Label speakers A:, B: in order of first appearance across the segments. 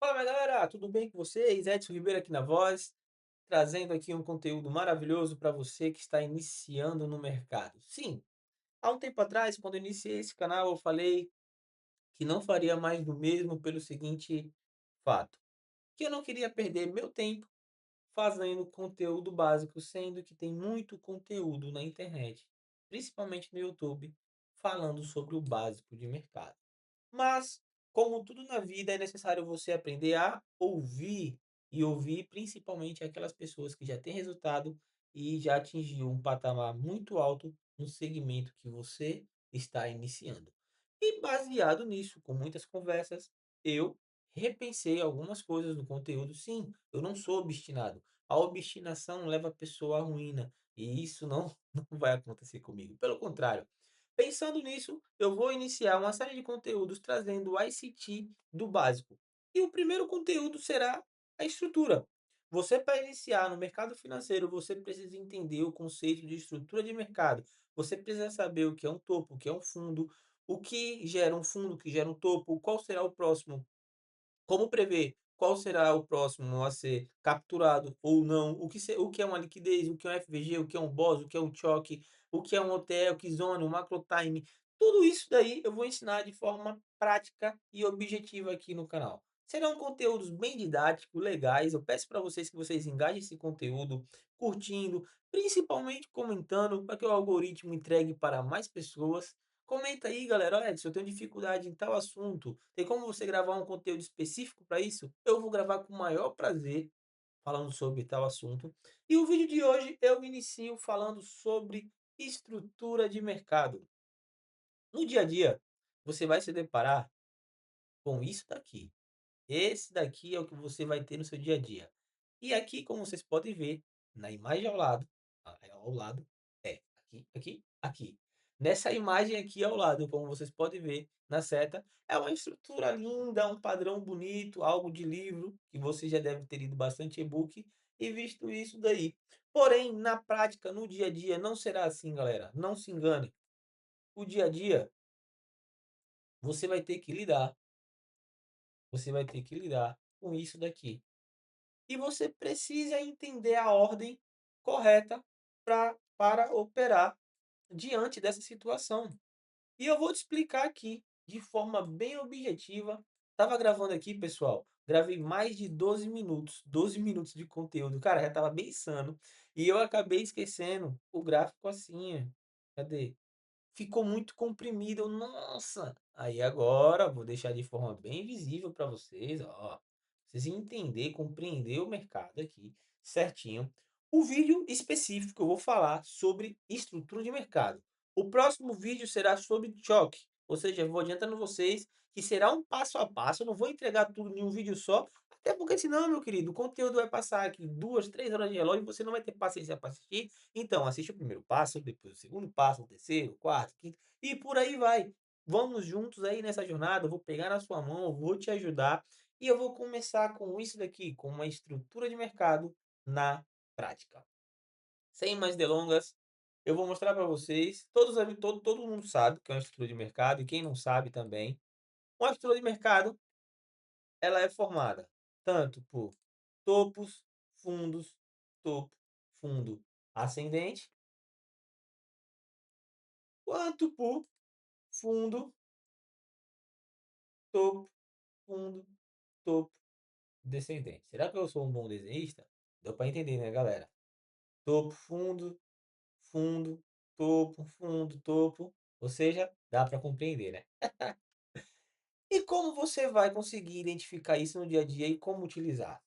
A: Fala, minha galera, tudo bem com vocês? Edson Ribeiro aqui na voz, trazendo aqui um conteúdo maravilhoso para você que está iniciando no mercado. Sim, há um tempo atrás, quando eu iniciei esse canal, eu falei que não faria mais do mesmo pelo seguinte fato, que eu não queria perder meu tempo fazendo conteúdo básico, sendo que tem muito conteúdo na internet, principalmente no YouTube, falando sobre o básico de mercado. Mas, como tudo na vida, é necessário você aprender a ouvir e ouvir principalmente aquelas pessoas que já têm resultado e já atingiu um patamar muito alto no segmento que você está iniciando. E baseado nisso, com muitas conversas, eu repensei algumas coisas no conteúdo. Sim, eu não sou obstinado. A obstinação leva a pessoa à ruína e isso não, não vai acontecer comigo. Pelo contrário, pensando nisso, eu vou iniciar uma série de conteúdos trazendo o ICT do básico. E o primeiro conteúdo será a estrutura. Você, para iniciar no mercado financeiro, você precisa entender o conceito de estrutura de mercado. Você precisa saber o que é um topo, o que é um fundo, o que gera um fundo, o que gera um topo, qual será o próximo, como prever qual será o próximo a ser capturado ou não, o que é uma liquidez, o que é um FVG, o que é um BOS, o que é um choque, o que é um OTE, o que zone, um macro time, tudo isso daí eu vou ensinar de forma prática e objetiva aqui no canal. Serão conteúdos bem didáticos, legais. Eu peço para vocês que vocês engajem esse conteúdo, curtindo, principalmente comentando, para que o algoritmo entregue para mais pessoas. Comenta aí, galera. Olha, Edson, eu tenho dificuldade em tal assunto. Tem como você gravar um conteúdo específico para isso? Eu vou gravar com o maior prazer falando sobre tal assunto. E o vídeo de hoje eu inicio falando sobre estrutura de mercado. No dia a dia, você vai se deparar com isso daqui. Esse daqui é o que você vai ter no seu dia a dia. E aqui, como vocês podem ver, na imagem ao lado, aqui. Nessa imagem aqui ao lado, como vocês podem ver na seta, é uma estrutura linda, um padrão bonito, algo de livro, que você já deve ter lido bastante e-book e visto isso daí. Porém, na prática, no dia a dia, não será assim, galera. Não se engane. O dia a dia, você vai ter que lidar, você vai ter que lidar com isso daqui. E você precisa entender a ordem correta para operar diante dessa situação. E eu vou te explicar aqui de forma bem objetiva. Estava gravando aqui, pessoal. Gravei mais de 12 minutos de conteúdo. Cara, já estava bem insano. E eu acabei esquecendo o gráfico assim. Cadê? Ficou muito comprimido. Nossa! Aí agora vou deixar de forma bem visível para vocês, ó. Vocês entender, compreender o mercado aqui certinho. O vídeo específico que eu vou falar sobre estrutura de mercado. O próximo vídeo será sobre choque, ou seja, eu vou adiantando vocês que será um passo a passo. Eu não vou entregar tudo em um vídeo só, até porque senão, meu querido, o conteúdo vai passar aqui 2, 3 horas de relógio e você não vai ter paciência para assistir. Então, assiste o primeiro passo, depois o segundo passo, o terceiro, o quarto, quinto, e por aí vai. Vamos juntos aí nessa jornada, eu vou pegar na sua mão, eu vou te ajudar, e eu vou começar com isso daqui, com uma estrutura de mercado na prática. Sem mais delongas, eu vou mostrar para vocês, todo mundo sabe o que é uma estrutura de mercado, e quem não sabe também. Uma estrutura de mercado, ela é formada tanto por topos, fundos, topo, fundo ascendente, quanto por fundo, topo, fundo, topo, descendente. Será que eu sou um bom desenhista? Deu para entender, né, galera? Topo, fundo, fundo, topo, fundo, topo. Ou seja, dá para compreender, né? E como você vai conseguir identificar isso no dia a dia e como utilizar?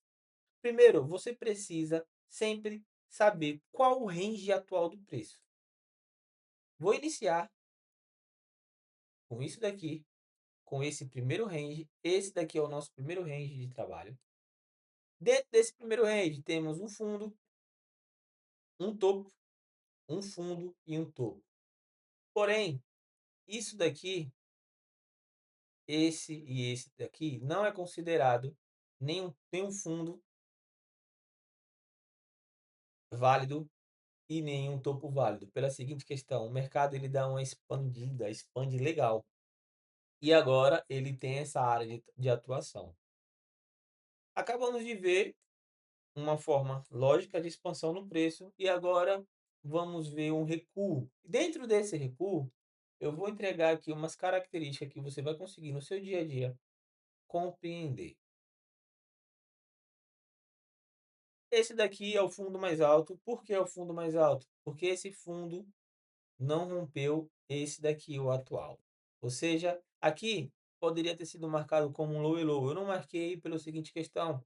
A: Primeiro, você precisa sempre saber qual o range atual do preço. Vou iniciar com isso daqui, com esse primeiro range. Esse daqui é o nosso primeiro range de trabalho. Dentro desse primeiro range, temos um fundo, um topo, um fundo e um topo. Porém, isso daqui, esse e esse daqui, não é considerado nenhum fundo válido e nenhum topo válido. Pela seguinte questão, o mercado ele dá uma expandida, expande legal. E agora ele tem essa área de atuação. Acabamos de ver uma forma lógica de expansão no preço e agora vamos ver um recuo. Dentro desse recuo, eu vou entregar aqui umas características que você vai conseguir no seu dia a dia compreender. Esse daqui é o fundo mais alto. Por que é o fundo mais alto? Porque esse fundo não rompeu esse daqui, o atual. Ou seja, aqui poderia ter sido marcado como um low e low. Eu não marquei pela seguinte questão,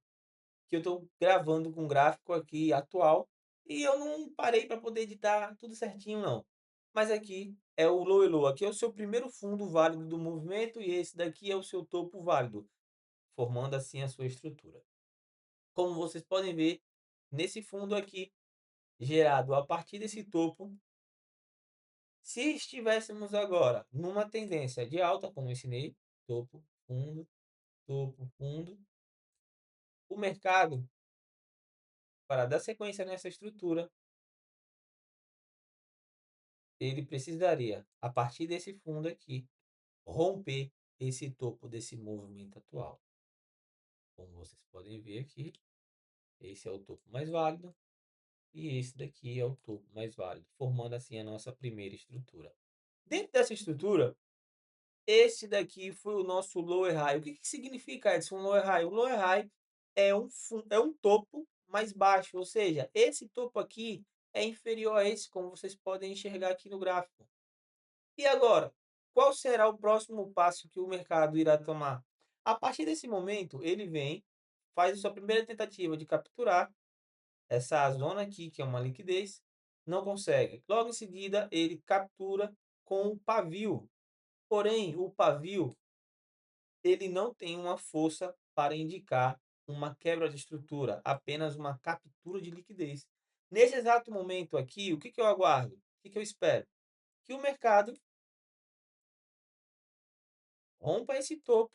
A: que eu estou gravando com um gráfico aqui atual e eu não parei para poder editar tudo certinho não. Mas aqui é o low e low. Aqui é o seu primeiro fundo válido do movimento e esse daqui é o seu topo válido, formando assim a sua estrutura. Como vocês podem ver, nesse fundo aqui, gerado a partir desse topo, se estivéssemos agora numa tendência de alta, como eu ensinei, topo, fundo, o mercado, para dar sequência nessa estrutura, ele precisaria, a partir desse fundo aqui, romper esse topo desse movimento atual. Como vocês podem ver aqui, esse é o topo mais válido e esse daqui é o topo mais válido, formando assim a nossa primeira estrutura. Dentro dessa estrutura, esse daqui foi o nosso lower high. O que que significa, Edson, um lower high? O lower high é um topo mais baixo, ou seja, esse topo aqui é inferior a esse, como vocês podem enxergar aqui no gráfico. E agora, qual será o próximo passo que o mercado irá tomar? A partir desse momento, ele vem, faz a sua primeira tentativa de capturar essa zona aqui, que é uma liquidez, não consegue. Logo em seguida, ele captura com o pavio. Porém, o pavio ele não tem uma força para indicar uma quebra de estrutura, apenas uma captura de liquidez. Nesse exato momento aqui, o que que eu aguardo? O que que eu espero? Que o mercado rompa esse topo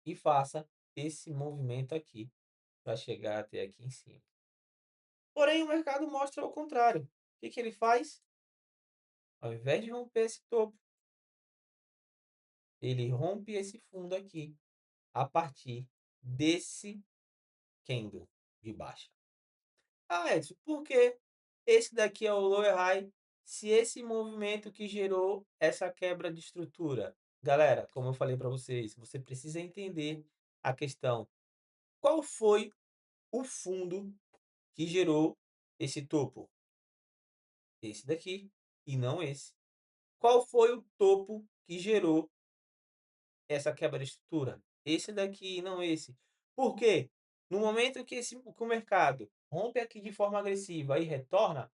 A: e faça esse movimento aqui para chegar até aqui em cima. Porém, o mercado mostra o contrário. O que que ele faz? Ao invés de romper esse topo, ele rompe esse fundo aqui a partir desse candle de baixa. Ah, Edson, por que esse daqui é o lower high se esse movimento que gerou essa quebra de estrutura? Galera, como eu falei para vocês, você precisa entender a questão. Qual foi o fundo que gerou esse topo? Esse daqui e não esse. Qual foi o topo que gerou essa quebra de estrutura? Esse daqui e não esse. Por quê? No momento que o mercado rompe aqui de forma agressiva e retorna,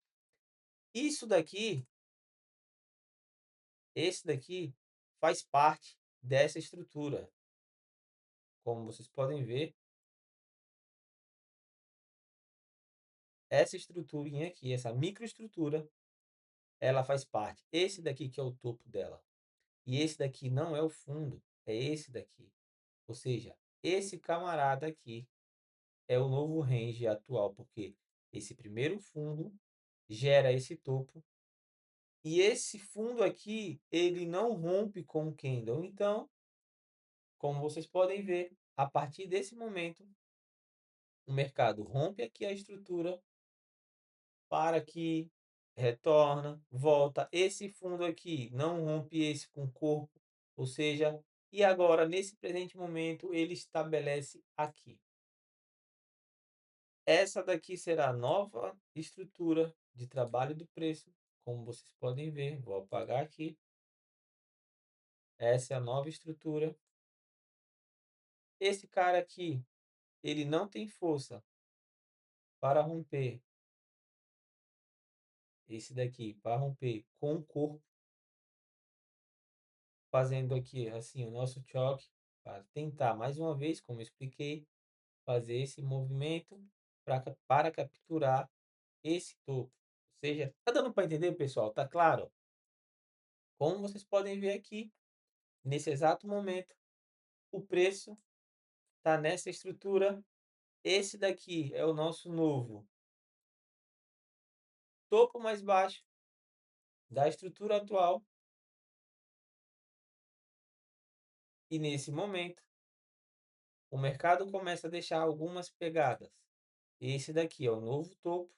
A: isso daqui, esse daqui, faz parte dessa estrutura. Como vocês podem ver, essa estruturinha aqui, essa microestrutura, ela faz parte. Esse daqui que é o topo dela. E esse daqui não é o fundo, é esse daqui. Ou seja, esse camarada aqui é o novo range atual, porque esse primeiro fundo gera esse topo e esse fundo aqui, ele não rompe com o candle. Então, como vocês podem ver, a partir desse momento, o mercado rompe aqui a estrutura, para aqui, retorna, volta. Esse fundo aqui não rompe esse com o corpo, ou seja, e agora, nesse presente momento, ele estabelece aqui. Essa daqui será a nova estrutura de trabalho do preço, como vocês podem ver. Vou apagar aqui. Essa é a nova estrutura. Esse cara aqui, ele não tem força para romper. Esse daqui, para romper com o corpo, fazendo aqui assim o nosso choque, para tentar mais uma vez, como eu expliquei, fazer esse movimento para capturar esse topo. Ou seja, tá dando para entender, pessoal? Tá claro? Como vocês podem ver aqui, nesse exato momento, o preço está nessa estrutura. Esse daqui é o nosso novo topo mais baixo da estrutura atual. E nesse momento, o mercado começa a deixar algumas pegadas. Esse daqui é o novo topo,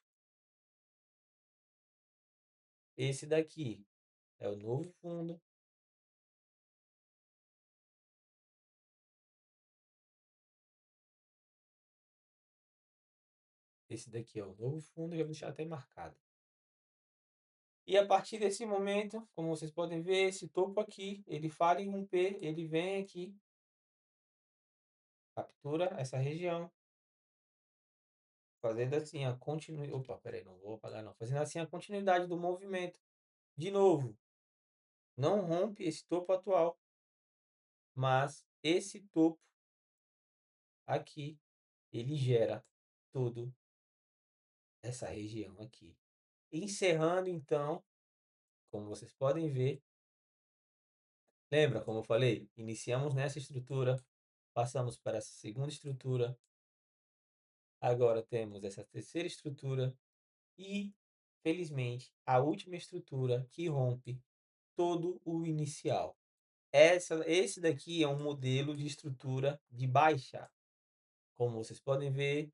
A: esse daqui é o novo fundo, esse daqui é o novo fundo, já vou deixar até marcado. E a partir desse momento, como vocês podem ver, esse topo aqui, ele fala em romper, ele vem aqui, captura essa região, fazendo assim a continuidade. Opa, peraí, não vou apagar não. Fazendo assim a continuidade do movimento. De novo, não rompe esse topo atual, mas esse topo aqui, ele gera todo essa região aqui. Encerrando então, como vocês podem ver, lembra como eu falei? Iniciamos nessa estrutura, passamos para essa segunda estrutura, agora temos essa terceira estrutura e, felizmente, a última estrutura que rompe todo o inicial. Esse daqui é um modelo de estrutura de baixa. Como vocês podem ver,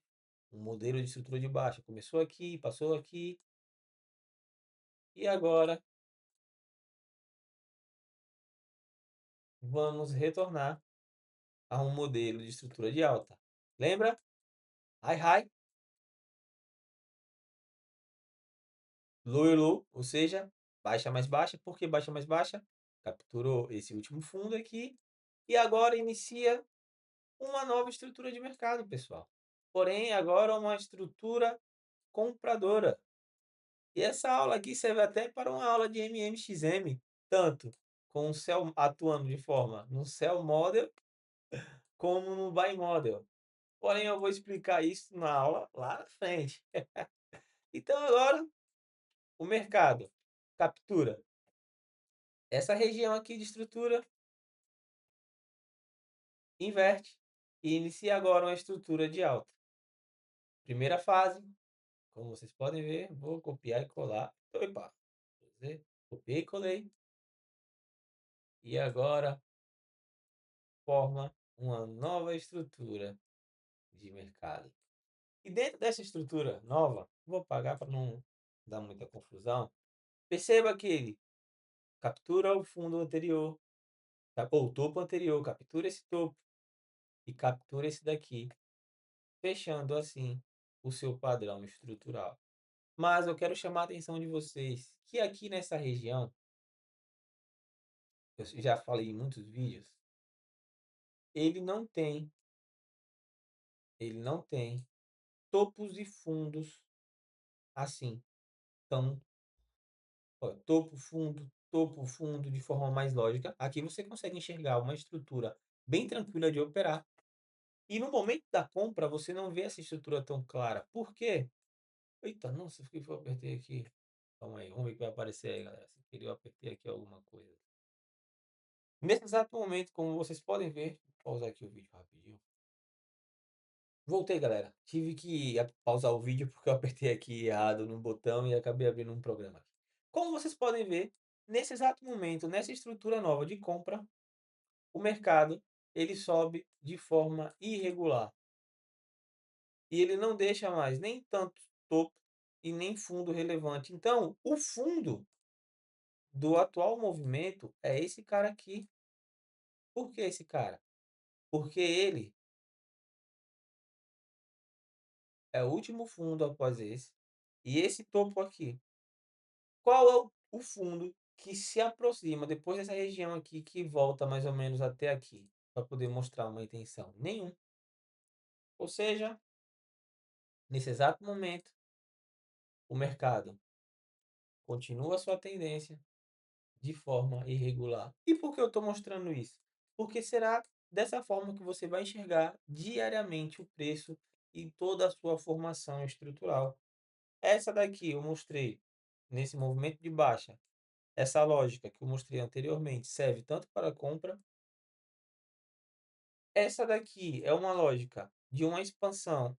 A: um modelo de estrutura de baixa. Começou aqui, passou aqui e agora vamos retornar a um modelo de estrutura de alta. Lembra? High, high, low, low, ou seja, baixa mais baixa. Por que baixa mais baixa? Capturou esse último fundo aqui e agora inicia uma nova estrutura de mercado, pessoal. Porém, agora uma estrutura compradora. E essa aula aqui serve até para uma aula de MMXM, tanto com o Sell atuando de forma no Sell Model como no Buy Model. Porém, eu vou explicar isso na aula lá na frente. Então, agora, o mercado captura essa região aqui de estrutura, inverte e inicia agora uma estrutura de alta. Primeira fase, como vocês podem ver, vou copiar e colar. Opa, copiei e colei. E agora forma uma nova estrutura de mercado. E dentro dessa estrutura nova, vou apagar para não dar muita confusão. Perceba que ele captura o fundo anterior, ou o topo anterior, captura esse topo e captura esse daqui, fechando assim o seu padrão estrutural. Mas eu quero chamar a atenção de vocês que aqui nessa região, eu já falei em muitos vídeos, ele não tem, ele não tem topos e fundos assim, tão topo, fundo, de forma mais lógica. Aqui você consegue enxergar uma estrutura bem tranquila de operar. E no momento da compra, você não vê essa estrutura tão clara. Por quê? Eita, nossa, o que eu apertei aqui? Calma aí, vamos ver o que vai aparecer aí, galera. Se eu apertei aqui alguma coisa. Nesse exato momento, como vocês podem ver, vou pausar aqui o vídeo rapidinho. Voltei, galera. Tive que pausar o vídeo porque eu apertei aqui errado no botão e acabei abrindo um programa aqui. Como vocês podem ver, nesse exato momento, nessa estrutura nova de compra, o mercado ele sobe de forma irregular. E ele não deixa mais nem tanto topo e nem fundo relevante. Então, o fundo do atual movimento é esse cara aqui. Por que esse cara? Porque ele é o último fundo após esse. E esse topo aqui. Qual é o fundo que se aproxima depois dessa região aqui, que volta mais ou menos até aqui, para poder mostrar uma intenção? Nenhum. Ou seja, nesse exato momento, o mercado continua a sua tendência de forma irregular. E por que eu estou mostrando isso? Porque será dessa forma que você vai enxergar diariamente o preço e toda a sua formação estrutural. Essa daqui eu mostrei nesse movimento de baixa. Essa lógica que eu mostrei anteriormente serve tanto para compra. Essa daqui é uma lógica de uma expansão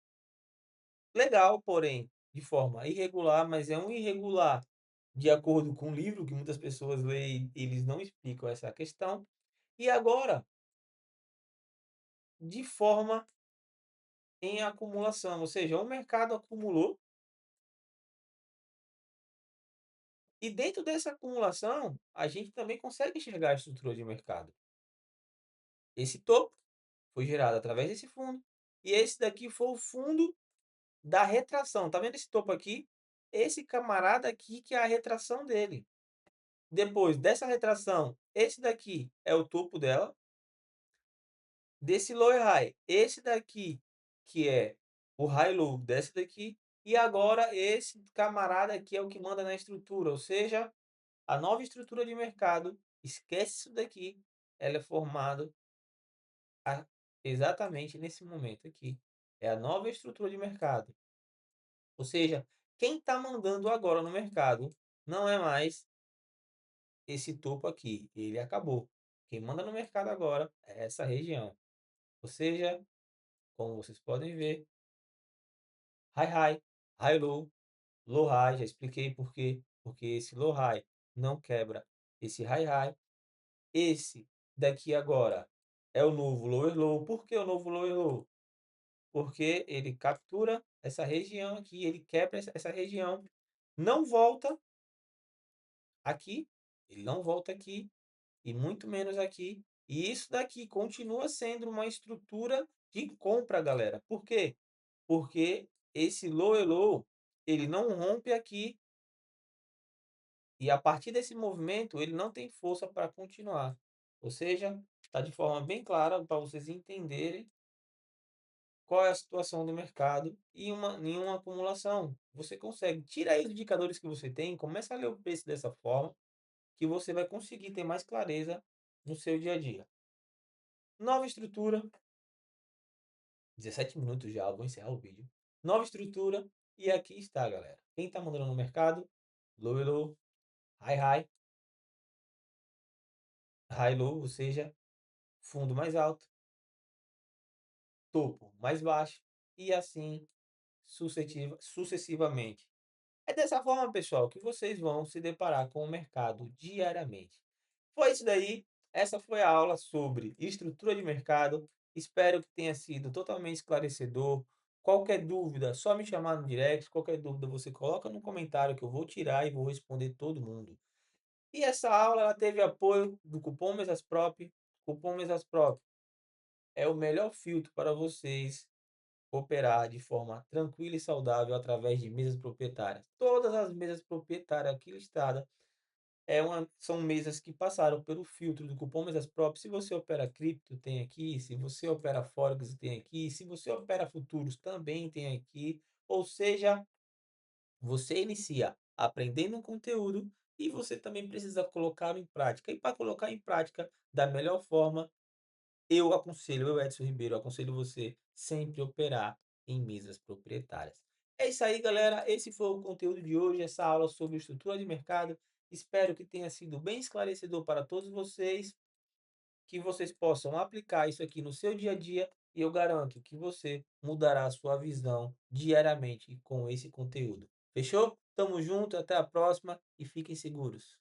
A: legal, porém de forma irregular, mas é um irregular de acordo com o livro que muitas pessoas leem, eles não explicam essa questão. E agora, de forma em acumulação, ou seja, o mercado acumulou e dentro dessa acumulação, a gente também consegue enxergar a estrutura de mercado. Esse topo foi gerado através desse fundo e esse daqui foi o fundo da retração. Tá vendo esse topo aqui? Esse camarada aqui que é a retração dele. Depois dessa retração, esse daqui é o topo dela, desse low e high. Esse daqui que é o high low desse daqui e agora esse camarada aqui é o que manda na estrutura, ou seja, a nova estrutura de mercado, esquece isso daqui, ela é formada exatamente nesse momento aqui. É a nova estrutura de mercado. Ou seja, quem está mandando agora no mercado não é mais esse topo aqui, ele acabou. Quem manda no mercado agora é essa região. Ou seja, como vocês podem ver, high high, high low, low high, já expliquei por quê. Porque esse low high não quebra esse high high. Esse daqui agora é o novo lower low. Por que o novo lower low? Porque ele captura essa região aqui, ele quebra essa região, não volta aqui, ele não volta aqui e muito menos aqui. E isso daqui continua sendo uma estrutura de compra, galera. Por quê? Porque esse low e low, ele não rompe aqui e a partir desse movimento ele não tem força para continuar. Ou seja, está de forma bem clara para vocês entenderem qual é a situação do mercado e em uma acumulação. Você consegue, tira aí os indicadores que você tem, começa a ler o preço dessa forma, que você vai conseguir ter mais clareza no seu dia a dia. Nova estrutura, 17 minutos já, vou encerrar o vídeo. Nova estrutura e aqui está, galera. Quem está mandando no mercado? Low e low, high high, high low, ou seja, fundo mais alto, topo mais baixo e assim sucessivamente. É dessa forma, pessoal, que vocês vão se deparar com o mercado diariamente. Foi isso daí. Essa foi a aula sobre estrutura de mercado. Espero que tenha sido totalmente esclarecedor. Qualquer dúvida, só me chamar no direct. Qualquer dúvida, você coloca no comentário que eu vou tirar e vou responder todo mundo. E essa aula ela teve apoio do cupom MesasProp. Cupom MesasProp é o melhor filtro para vocês operar de forma tranquila e saudável através de mesas proprietárias. Todas as mesas proprietárias aqui listadas são mesas que passaram pelo filtro do cupom Mesas Próprias. Se você opera cripto, tem aqui. Se você opera Forex, tem aqui. Se você opera futuros, também tem aqui. Ou seja, você inicia aprendendo um conteúdo e você também precisa colocá-lo em prática. E para colocar em prática da melhor forma, eu, Edson Ribeiro, aconselho você sempre operar em mesas proprietárias. É isso aí, galera. Esse foi o conteúdo de hoje, essa aula sobre estrutura de mercado. Espero que tenha sido bem esclarecedor para todos vocês, que vocês possam aplicar isso aqui no seu dia a dia e eu garanto que você mudará a sua visão diariamente com esse conteúdo. Fechou? Tamo junto, até a próxima e fiquem seguros.